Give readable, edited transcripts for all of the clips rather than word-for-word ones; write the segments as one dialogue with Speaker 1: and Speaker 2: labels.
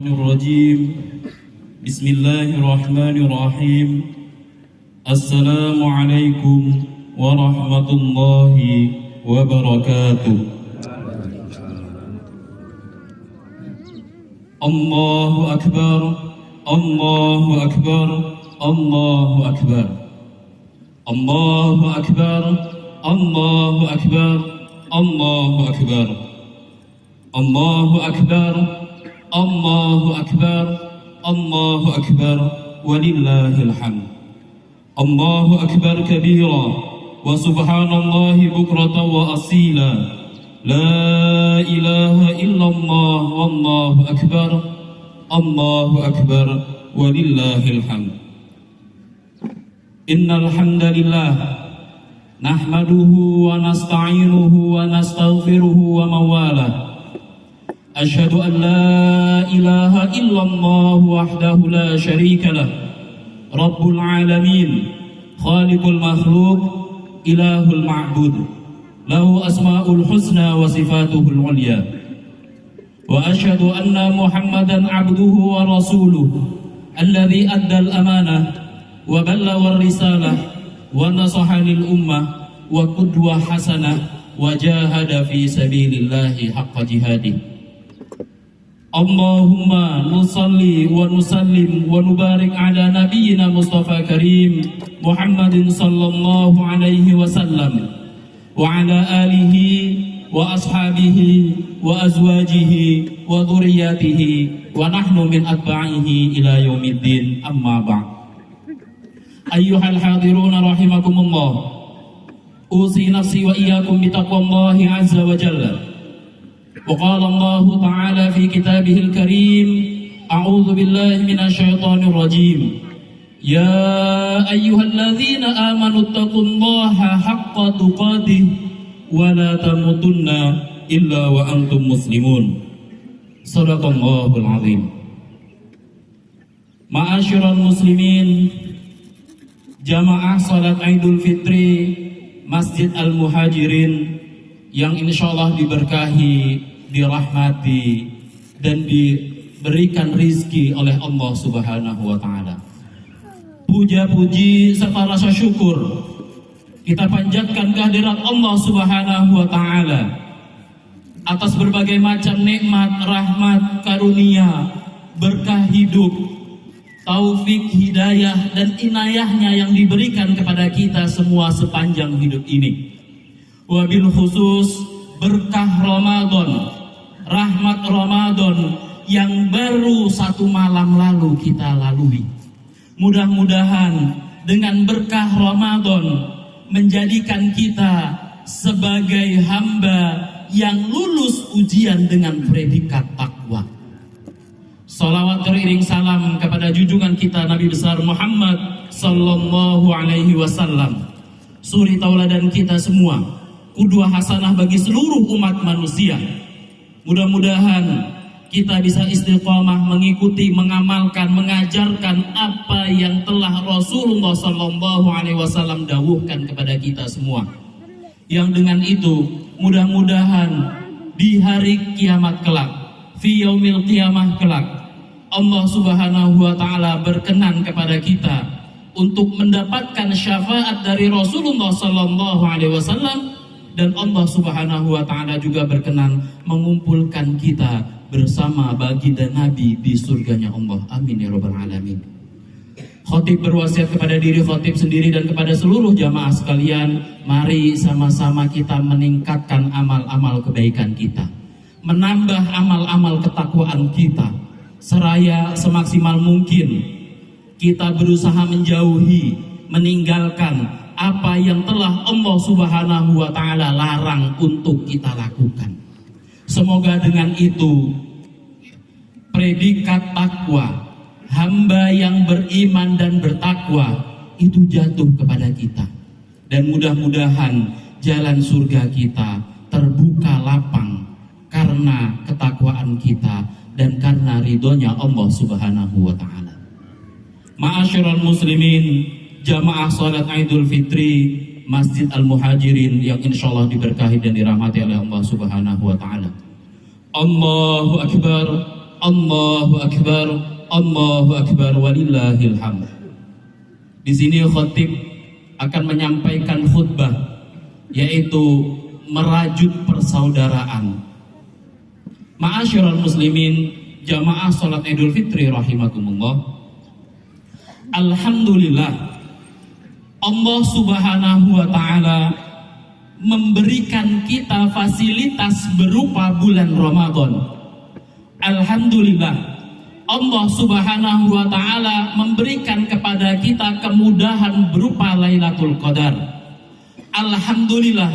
Speaker 1: الرجيم بسم الله الرحمن الرحيم السلام عليكم ورحمة الله وبركاته الله أكبر الله أكبر الله أكبر الله أكبر الله أكبر الله أكبر الله أكبر الله أكبر الله أكبر ولله الحمد الله أكبر كبيرا وسبحان الله بكرة وأصيلا لا إله إلا الله والله أكبر الله أكبر ولله الحمد إن الحمد لله نحمده ونستعينه ونستغفره ومواله أشهد أن لا إله إلا الله وحده لا شريك له رب العالمين خالق المخلوق إله المعبود له أسماء الحسنى وصفاته العليا وأشهد أن محمدا عبده ورسوله الذي أدى الأمانة وبلغ الرسالة ونصح للأمة وقدوة حسنة وجاهد في سبيل الله حق جهاده اللهم نصلي ونسلم ونبارك على نبينا مصطفى كريم محمد صلى الله عليه وسلم وعلى آله وأصحابه وأزواجه وذرياته ونحن من أتباعه إلى يوم الدين أما بعد أيها الحاضرون رحمكم الله أوصي نفسي وإياكم بتقوى الله عز وجل وقال الله تعالى في كتابه الكريم أعوذ بالله من الشيطان الرجيم يا أيها الذين آمنوا اتقوا الله حق تقاته ولا تموتن إلا وأنتم مسلمون صدق الله العظيم. Ma'asyiral muslimin, jamaah salat Idul Fitri Masjid Al-Muhajirin yang insyaallah diberkahi, dirahmati dan diberikan rizki oleh Allah Subhanahu wa Ta'ala. Puja-puji serta rasa syukur kita panjatkan kehadirat Allah Subhanahu wa Ta'ala atas berbagai macam nikmat, rahmat, karunia, berkah hidup, taufik, hidayah dan inayahnya yang diberikan kepada kita semua sepanjang hidup ini. Wabil khusus berkah Ramadan, rahmat Ramadan yang baru satu malam lalu kita lalui. Mudah-mudahan dengan berkah Ramadan menjadikan kita sebagai hamba yang lulus ujian dengan predikat takwa. Salawat teriring salam kepada junjungan kita Nabi besar Muhammad sallallahu alaihi wasallam, suri tauladan kita semua, qudwah hasanah bagi seluruh umat manusia. Mudah-mudahan kita bisa istiqamah mengikuti, mengamalkan, mengajarkan apa yang telah Rasulullah sallallahu alaihi wasallam dawuhkan kepada kita semua. Yang dengan itu mudah-mudahan di hari kiamat kelak, fi yaumil qiyamah kelak, Allah Subhanahu wa Ta'ala berkenan kepada kita untuk mendapatkan syafaat dari Rasulullah sallallahu alaihi wasallam, dan Allah Subhanahu wa Ta'ala juga berkenan mengumpulkan kita bersama baginda Nabi di surganya Allah. Amin ya rabbal alamin. Khatib berwasiat kepada diri khatib sendiri dan kepada seluruh jamaah sekalian, mari sama-sama kita meningkatkan amal-amal kebaikan kita, menambah amal-amal ketakwaan kita, seraya semaksimal mungkin kita berusaha menjauhi, meninggalkan apa yang telah Allah Subhanahu wa Ta'ala larang untuk kita lakukan. Semoga dengan itu predikat takwa, hamba yang beriman dan bertakwa itu jatuh kepada kita, dan mudah-mudahan jalan surga kita terbuka lapang karena ketakwaan kita dan karena ridhonya Allah Subhanahu wa Ta'ala. Ma'asyiral muslimin, jamaah salat Idul Fitri Masjid Al-Muhajirin yang insyaallah diberkahi dan dirahmati oleh Allah Subhanahu wa Ta'ala. Allahu Akbar, Allahu Akbar, Allahu Akbar, walillahil hamd. Di sini khatib akan menyampaikan khutbah, yaitu merajut persaudaraan. Ma'asyiral muslimin, jamaah salat Idul Fitri rahimakumullah. Alhamdulillah, Allah Subhanahu wa taala memberikan kita fasilitas berupa bulan Ramadan. Alhamdulillah, Allah Subhanahu wa taala memberikan kepada kita kemudahan berupa Lailatul Qadar. Alhamdulillah,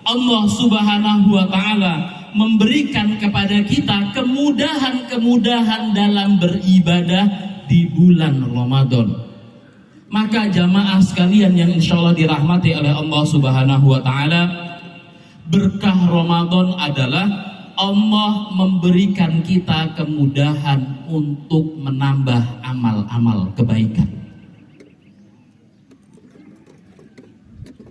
Speaker 1: Allah Subhanahu wa taala memberikan kepada kita kemudahan-kemudahan dalam beribadah di bulan Ramadan. Maka jamaah sekalian yang insya Allah dirahmati oleh Allah Subhanahu wa ta'ala, berkah Ramadan adalah Allah memberikan kita kemudahan untuk menambah amal-amal kebaikan.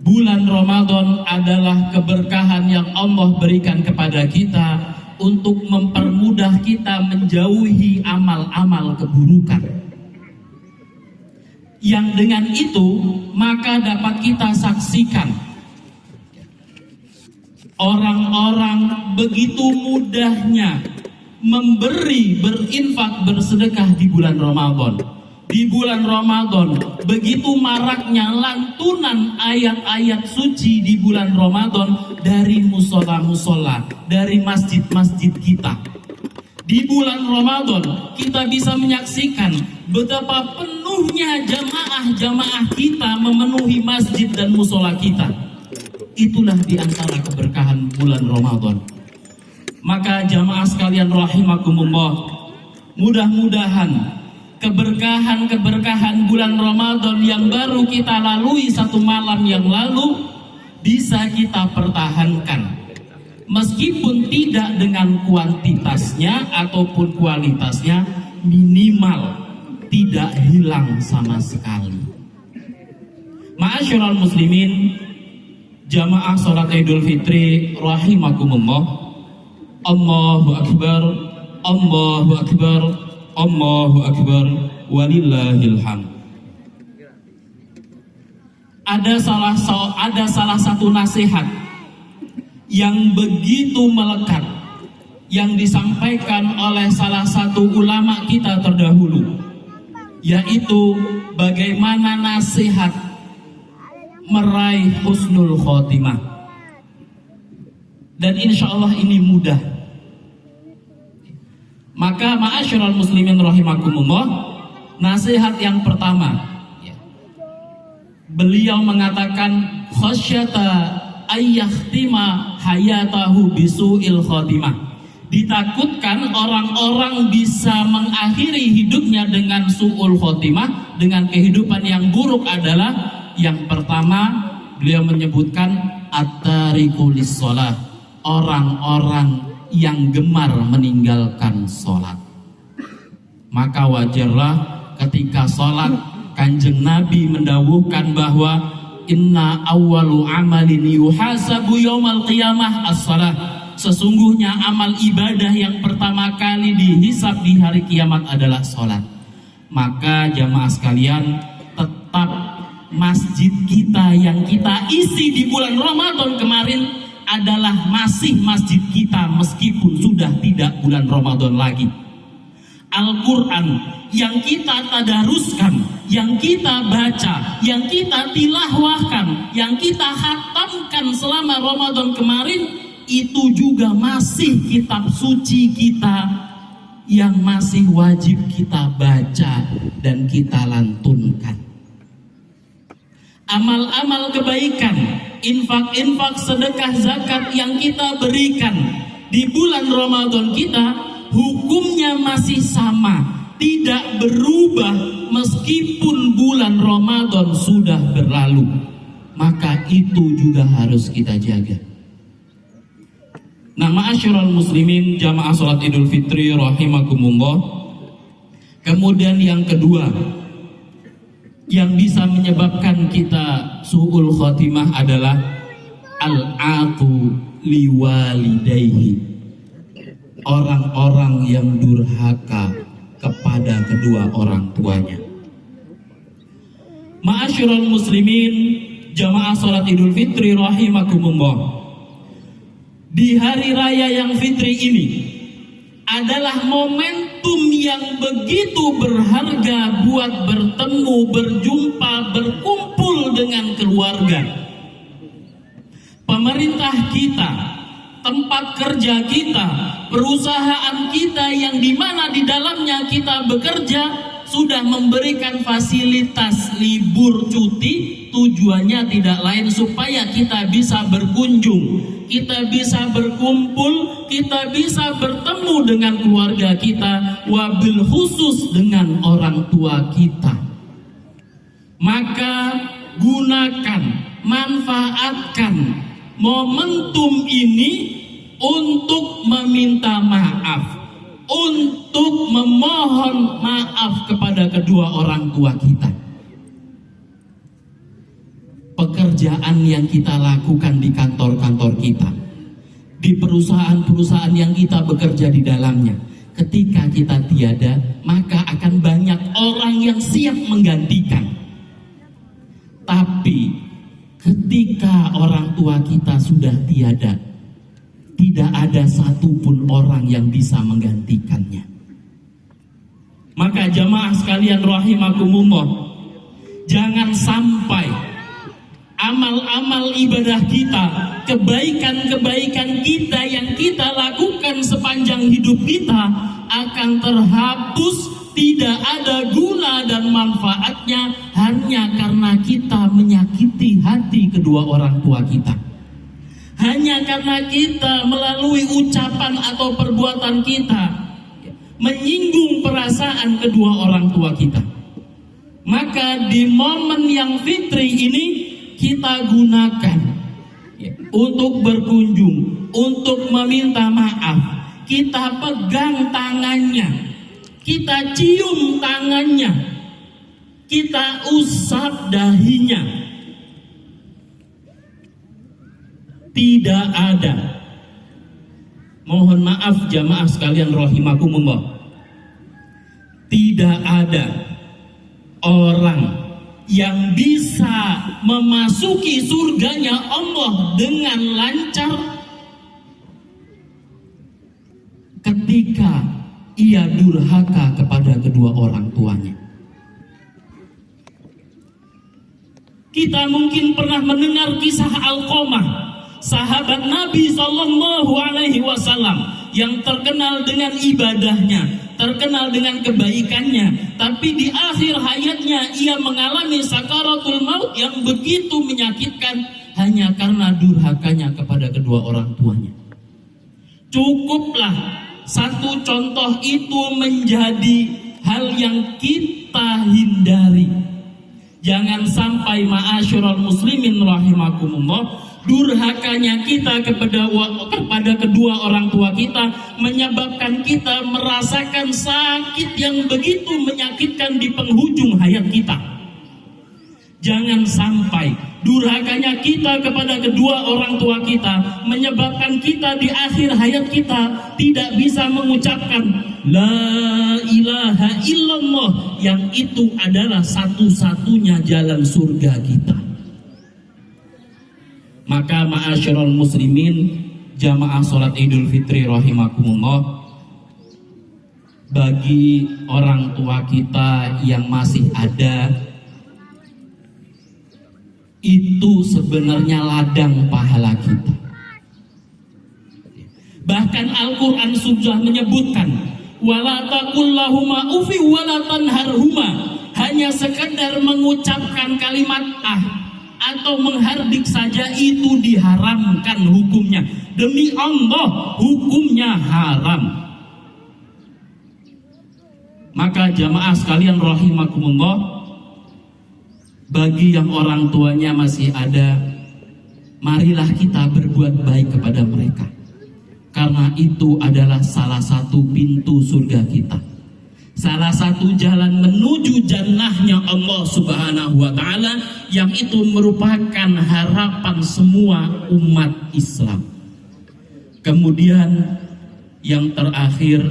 Speaker 1: Bulan Ramadan adalah keberkahan yang Allah berikan kepada kita untuk mempermudah kita menjauhi amal-amal keburukan. Yang dengan itu maka dapat kita saksikan orang-orang begitu mudahnya memberi, berinfak, bersedekah di bulan Ramadan. Di bulan Ramadan begitu maraknya lantunan ayat-ayat suci di bulan Ramadan dari musola-musola, dari masjid-masjid kita. Di bulan Ramadan kita bisa menyaksikan betapa penuhnya jamaah-jamaah kita memenuhi masjid dan musola kita. Itulah di antara keberkahan bulan Ramadan. Maka jamaah sekalian rahimakumullah, mudah-mudahan keberkahan-keberkahan bulan Ramadan yang baru kita lalui satu malam yang lalu bisa kita pertahankan. Meskipun tidak dengan kuantitasnya ataupun kualitasnya, minimal tidak hilang sama sekali. Ma'asyiral muslimin, jamaah salat Idul Fitri rahimakumullah. Allahu Akbar, Allahu Akbar, Allahu Akbar, walillahil hamd. Ada salah satu nasihat yang begitu melekat yang disampaikan oleh salah satu ulama kita terdahulu, yaitu bagaimana nasihat meraih husnul khotimah. Dan insya Allah ini mudah. Maka ma'asyiral muslimin rahimakumullah, nasihat yang pertama, beliau mengatakan khasyata ayyahtima hayatahu bisu'il khotimah. Ditakutkan orang-orang bisa mengakhiri hidupnya dengan su'ul khotimah, dengan kehidupan yang buruk adalah yang pertama, beliau menyebutkan at-tariku lis-shalah, orang-orang yang gemar meninggalkan sholat. Maka wajarlah ketika sholat, Kanjeng Nabi mendawuhkan bahwa inna awwalu amalin yuhasabu yaumal qiyamah as-shalah. Sesungguhnya amal ibadah yang pertama kali dihisab di hari kiamat adalah sholat. Maka jamaah sekalian, tetap masjid kita yang kita isi di bulan Ramadan kemarin adalah masih masjid kita meskipun sudah tidak bulan Ramadan lagi. Al-Quran yang kita tadaruskan, yang kita baca, yang kita tilawahkan, yang kita khatamkan selama Ramadan kemarin, itu juga masih kitab suci kita yang masih wajib kita baca dan kita lantunkan. Amal-amal kebaikan, infak-infak, sedekah, zakat yang kita berikan di bulan Ramadan kita, hukumnya masih sama, tidak berubah meskipun bulan Ramadan sudah berlalu. Maka itu juga harus kita jaga. Nah, ma'asyiral muslimin, jamaah salat Idul Fitri rahimakumullah. Kemudian yang kedua yang bisa menyebabkan kita su'ul khotimah adalah al-atu liwalidayhi. orang-orang yang durhaka kepada kedua orang tuanya. Ma'asyiral muslimin, jamaah salat Idul Fitri rahimakumullah. Di hari raya yang fitri ini adalah momentum yang begitu berharga buat bertemu, berjumpa, berkumpul dengan keluarga. Pemerintah kita, tempat kerja kita, perusahaan kita yang dimana di dalamnya kita bekerja sudah memberikan fasilitas libur cuti, tujuannya tidak lain supaya kita bisa berkunjung, kita bisa berkumpul, kita bisa bertemu dengan keluarga kita, wabil khusus dengan orang tua kita. Maka gunakan, manfaatkan momentum ini untuk meminta maaf, untuk memohon maaf kepada kedua orang tua kita. Pekerjaan yang kita lakukan di kantor-kantor kita, di perusahaan-perusahaan yang kita bekerja di dalamnya, ketika kita tiada, maka akan banyak orang yang siap menggantikan. Tapi ketika orang tua kita sudah tiada, tidak ada satupun orang yang bisa menggantikannya. Maka jamaah sekalian rahimakumullah, jangan sampai amal-amal ibadah kita, kebaikan-kebaikan kita yang kita lakukan sepanjang hidup kita akan terhapus, tidak ada guna dan manfaatnya hanya karena kita menyakiti hati kedua orang tua kita. Hanya karena kita melalui ucapan atau perbuatan kita menyinggung perasaan kedua orang tua kita. Maka di momen yang fitri ini kita gunakan untuk berkunjung, untuk meminta maaf. Kita pegang tangannya, kita cium tangannya, kita usap dahinya. Tidak ada, mohon maaf jamaah sekalian rahimakumullah, tidak ada orang yang bisa memasuki surganya Allah dengan lancar ketika ia durhaka kepada kedua orang tuanya. Kita mungkin pernah mendengar kisah Alqamah, sahabat Nabi Sallallahu Alaihi Wasallam yang terkenal dengan ibadahnya, terkenal dengan kebaikannya, tapi di akhir hayatnya ia mengalami sakaratul maut yang begitu menyakitkan hanya karena durhakanya kepada kedua orang tuanya. Cukuplah satu contoh itu menjadi hal yang kita hindari. Jangan sampai ma'asyiral muslimin rahimakumullah, durhakanya kita kepada kedua orang tua kita menyebabkan kita merasakan sakit yang begitu menyakitkan di penghujung hayat kita. Jangan sampai durhakanya kita kepada kedua orang tua kita menyebabkan kita di akhir hayat kita tidak bisa mengucapkan La ilaha illallah, yang itu adalah satu-satunya jalan surga kita. Maka ma'asyiral muslimin, jamaah salat Idul Fitri rahimakumullah, bagi orang tua kita yang masih ada, itu sebenarnya ladang pahala kita. Bahkan Al-Quran sudah menyebutkan wala taqul lahuma ufi wala tanharhuma, hanya sekedar mengucapkan kalimat atau menghardik saja itu diharamkan hukumnya. Demi Allah, hukumnya haram. Maka jamaah sekalian rahimakumullah, bagi yang orang tuanya masih ada, marilah kita berbuat baik kepada mereka, karena itu adalah salah satu pintu surga kita, salah satu jalan menuju jannahnya Allah Subhanahu wa ta'ala, yang itu merupakan harapan semua umat Islam. Kemudian Yang terakhir,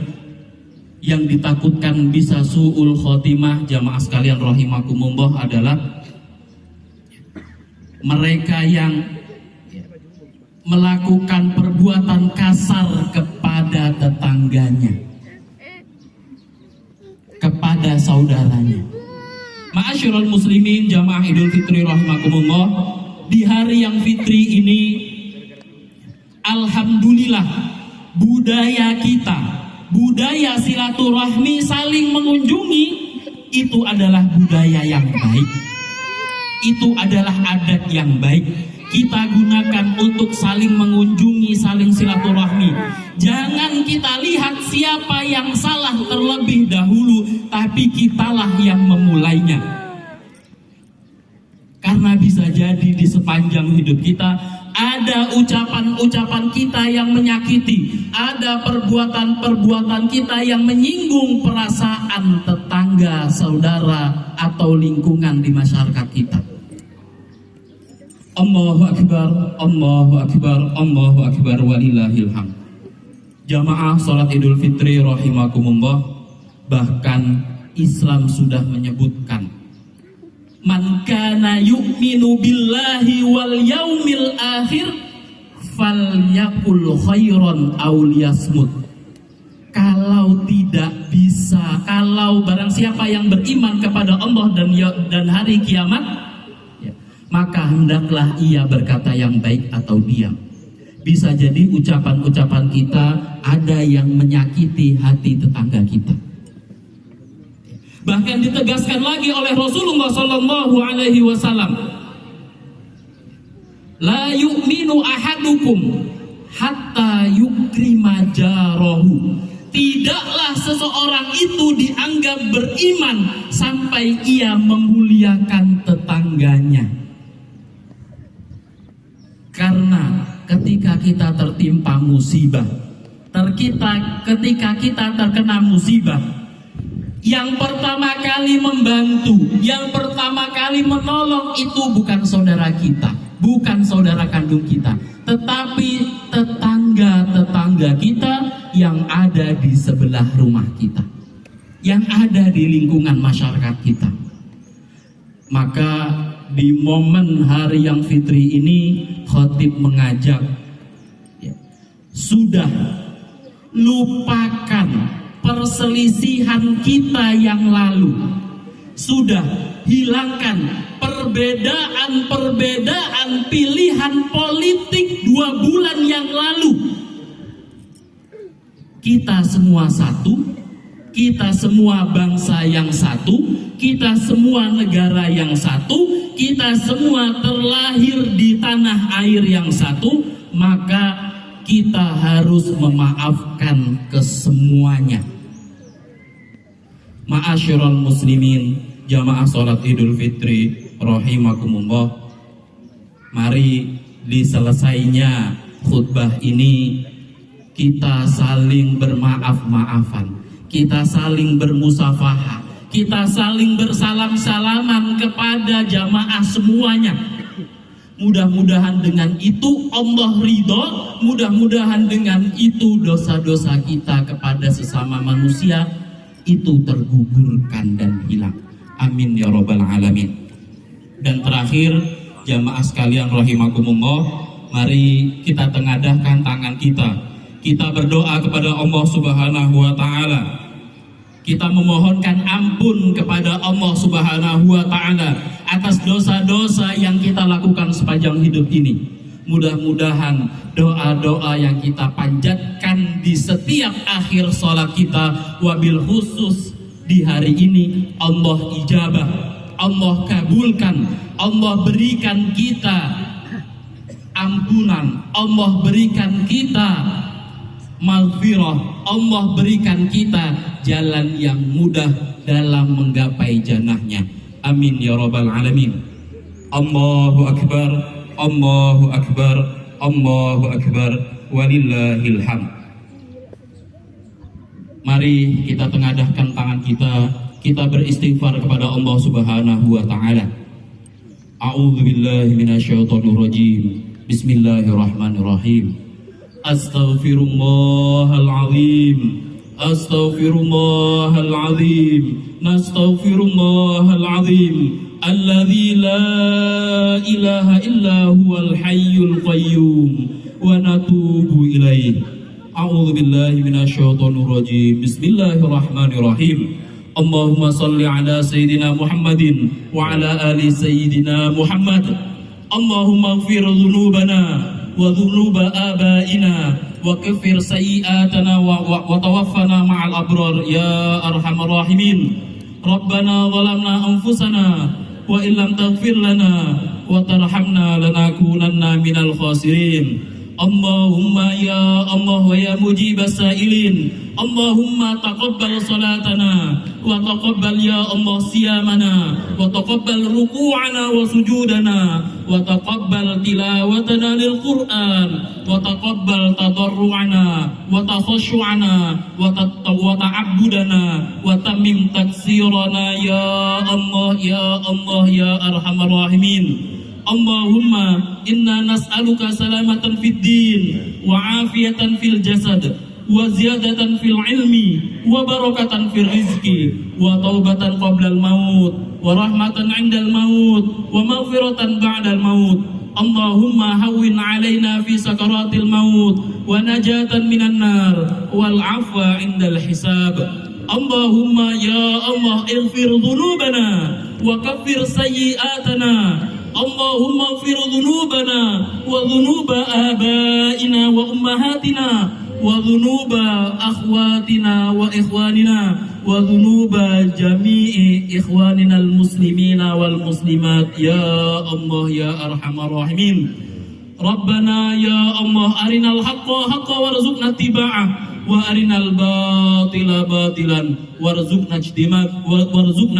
Speaker 1: yang ditakutkan bisa su'ul khotimah jamaah sekalian rahimakumullah adalah mereka yang melakukan perbuatan kasar kepada tetangganya, kepada saudaranya. Ma'asyiral muslimin jamaah Idul Fitri rahimakumullah, di hari yang fitri ini alhamdulillah budaya kita, budaya silaturahmi saling mengunjungi itu adalah budaya yang baik. Itu adalah adat yang baik. Kita gunakan untuk saling mengunjungi, saling silaturahmi. Jangan kita lihat siapa yang salah terlebih dahulu, tapi kitalah yang memulainya. Karena bisa jadi di sepanjang hidup kita ada ucapan-ucapan kita yang menyakiti, ada perbuatan-perbuatan kita yang menyinggung perasaan tetangga, saudara, atau lingkungan di masyarakat kita. Allahu Akbar, Allahu Akbar, Allahu Akbar, walillahil hamd. Jamaah salat Idul Fitri rahimakumullah, bahkan Islam sudah menyebutkan man kana yu'minu billahi wal yaumil akhir falyakul khairan aw liyasmut. Kalau tidak bisa, kalau barang siapa yang beriman kepada Allah dan hari kiamat, maka hendaklah ia berkata yang baik atau diam. Bisa jadi ucapan-ucapan kita ada yang menyakiti hati tetangga kita. Bahkan ditegaskan lagi oleh Rasulullah Sallallahu Alaihi Wasallam, la yu'minu ahadukum hatta yukrima jarahu. Tidaklah seseorang itu dianggap beriman sampai ia memuliakan tetangganya. Karena ketika kita tertimpa musibah, ketika kita terkena musibah, yang pertama kali membantu, yang pertama kali menolong itu bukan saudara kita, bukan saudara kandung kita, tetapi tetangga-tetangga kita yang ada di sebelah rumah kita, yang ada di lingkungan masyarakat kita. Maka di momen hari yang fitri ini khatib mengajak, sudah lupakan perselisihan kita yang lalu, sudah hilangkan perbedaan pilihan politik 2 bulan yang lalu. Kita semua satu, kita semua bangsa yang satu, kita semua negara yang satu, kita semua terlahir di tanah air yang satu, maka kita harus memaafkan kesemuanya. Ma'asyiral muslimin, jamaah salat Idul Fitri rahimakumullah, mari diselesainya khutbah ini kita saling bermaaf-maafan, kita saling bermusafahah, kita saling bersalam-salaman kepada jamaah semuanya. Mudah-mudahan dengan itu Allah ridho, mudah-mudahan dengan itu dosa-dosa kita kepada sesama manusia itu tergugurkan dan hilang. Amin ya rabbal alamin. Dan terakhir, jamaah sekalian rahimakumullah, mari kita tengadahkan tangan kita. Kita berdoa kepada Allah Subhanahu wa taala. Kita memohonkan ampun kepada Allah Subhanahu wa taala atas dosa-dosa yang kita lakukan sepanjang hidup ini. Mudah-mudahan doa-doa yang kita panjatkan di setiap akhir sholat kita, wabil khusus di hari ini, Allah ijabah, Allah kabulkan, Allah berikan kita ampunan, Allah berikan kita maghfirah, Allah berikan kita jalan yang mudah dalam menggapai jannahnya. Amin ya rabbal alamin. Allahu akbar, Allahu akbar, Allahu akbar, walillahil hamd. Mari kita tengadahkan tangan kita beristighfar kepada Allah Subhanahu wa taala. A'udzubillahi minasyaitonir rajim. Bismillahirrahmanirrahim. Astaghfirullahal azim. Astaghfirullahal azim. Nastaghfirullahal azim. Alladzi la ilaha illa huwal hayyul qayyum wa natubu ilaih. A'udzu billahi minasyaitonir rajim. Bismillahirrahmanirrahim. Allahumma salli ala sayyidina Muhammadin wa ala ali sayyidina Muhammad. Allahumma ighfir dhunubana wa dhunuba abaina wa kaffir sayyi'atana wa tawaffana ma'al abrar ya arhamar rahimin. Rabbana zalamna anfusana wa illam taghfir lana wa tarhamna lanakunanna minal khasirin. Allahumma ya Allah wa ya mujibas sa'ilin, Allahumma taqabbal salatana wa taqabbal ya Allah siyamana wa taqabbal ruku'ana wa sujudana wa taqabbal tilawatana lil Qur'an wa taqabbal tadarru'ana wa takhashu'ana wa ta'abbudana wa tamim taksirana ya Allah ya Allah ya arhamar rahimin. Allahumma inna nas'aluka salamatan fid din wa afiyatan fil jasad wa ziyadatan fil ilmi wa barakatan fil rizqi wa taubatan qabla al maut wa rahmatan 'inda al maut wa maghfiratan ba'da al maut. Allahumma hawwin 'alaina fi sakaratil maut wa najatan minan nar wal 'afwa 'inda al hisab. Allahumma ya Allah ighfir dhunubana wa kaffir sayyi'atana. Allahumma ighfir dhunubana wa dhunuba abaina wa ummahatina wa dhunuba akhwatina wa ikhwanina wa dhunuba jami'i ikhwanina al-muslimina wal muslimat ya Allah ya arhamar rahimin. Rabbana ya Allah arinal haqqa haqqa warzuqna ittiba'ah wa arinal batila batilan warzuqna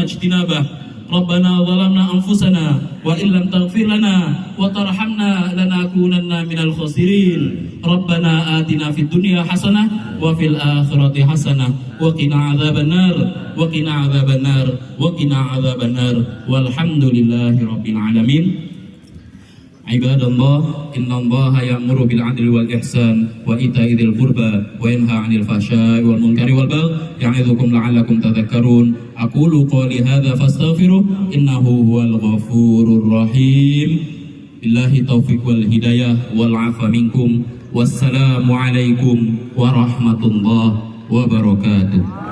Speaker 1: ijtinabah. Rabbana zalamna anfusana wa illam taghfir lana wa tarhamna lanakunanna minal khasirin. Rabbana atina fid dunya hasanah wa fil akhirati hasanah wa qina adzabannar wa qina adzabannar wa qina adzabannar walhamdulillahi rabbil alamin. Ibadallah, innallaha ya'muru bil 'adli wal ihsan wa ita'i dzil qurba wa yanha 'anil fahsya'i wal munkari wal baghi ya'idzukum la'allakum tadhakkarun. Aqulu qawli hadza fastaghfiruh innahu huwal ghafurur rahim. Billahi taufiq wal hidayah wal 'afa minkum. Wassalamu alaikum warahmatullahi wabarakatuh.